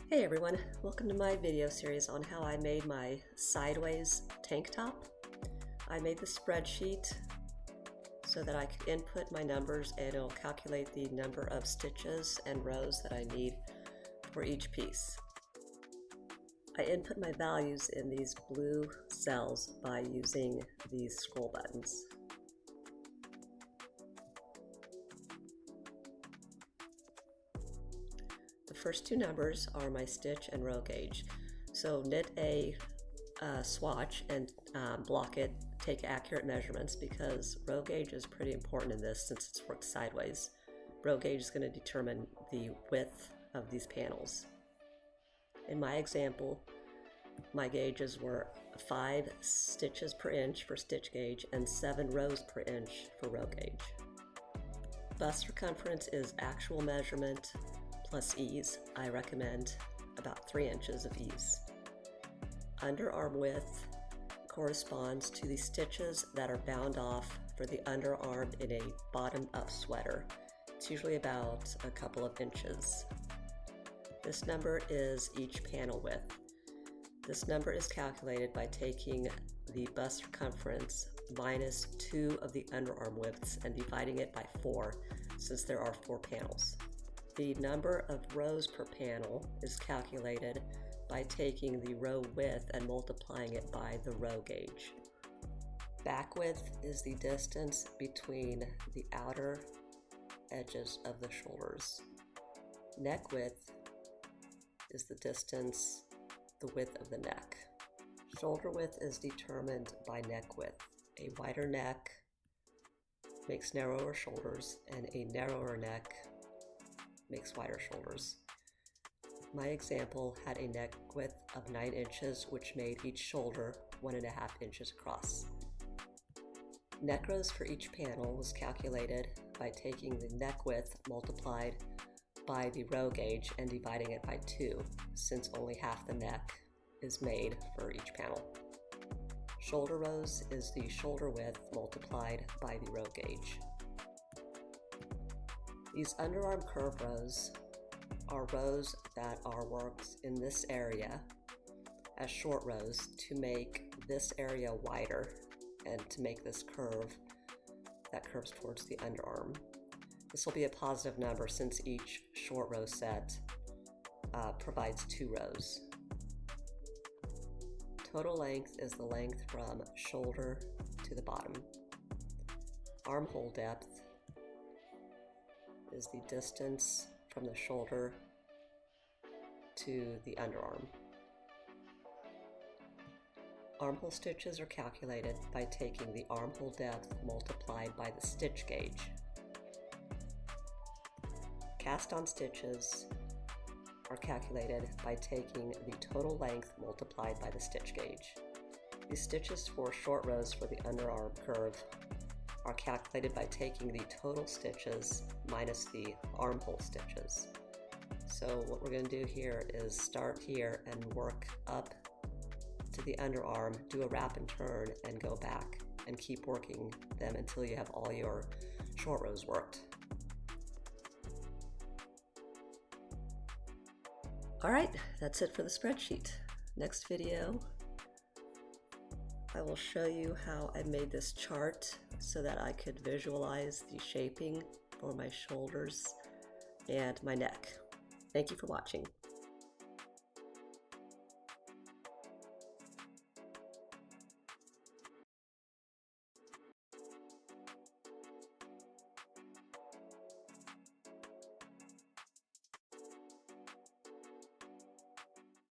Hey everyone, welcome to my video series on how I made my sideways tank top. I made the spreadsheet so that I could input my numbers and it'll calculate the number of stitches and rows that I need for each piece. I input my values in these blue cells by using these scroll buttons. The first two numbers are my stitch and row gauge. So knit a swatch and block it, take accurate measurements because row gauge is pretty important in this since it's worked sideways. Row gauge is going to determine the width of these panels. In my example, my gauges were 5 stitches per inch for stitch gauge and 7 rows per inch for row gauge. Bust circumference is actual measurement plus ease. I recommend about 3 inches of ease. Underarm width corresponds to the stitches that are bound off for the underarm in a bottom-up sweater. It's usually about a couple of inches. This number is each panel width. This number is calculated by taking the bust circumference minus 2 of the underarm widths and dividing it by 4 since there are 4 panels. The number of rows per panel is calculated by taking the row width and multiplying it by the row gauge. Back width is the distance between the outer edges of the shoulders. Neck width is the distance, the width of the neck. Shoulder width is determined by neck width. A wider neck makes narrower shoulders, and a narrower neck makes wider shoulders. My example had a neck width of 9 inches, which made each shoulder 1.5 inches across. Neck rows for each panel was calculated by taking the neck width multiplied by the row gauge and dividing it by 2, since only half the neck is made for each panel. Shoulder rows is the shoulder width multiplied by the row gauge. These underarm curve rows are rows that are worked in this area as short rows to make this area wider and to make this curve that curves towards the underarm. This will be a positive number since each short row set provides 2 rows. Total length is the length from shoulder to the bottom. Armhole depth is the distance from the shoulder to the underarm. Armhole stitches are calculated by taking the armhole depth multiplied by the stitch gauge. Cast-on stitches are calculated by taking the total length multiplied by the stitch gauge. These stitches for short rows for the underarm curve are calculated by taking the total stitches minus the armhole stitches. So what we're going to do here is start here and work up to the underarm, do a wrap and turn, and go back and keep working them until you have all your short rows worked. Alright, that's it for the spreadsheet. Next video, I will show you how I made this chart so that I could visualize the shaping for my shoulders and my neck. Thank you for watching.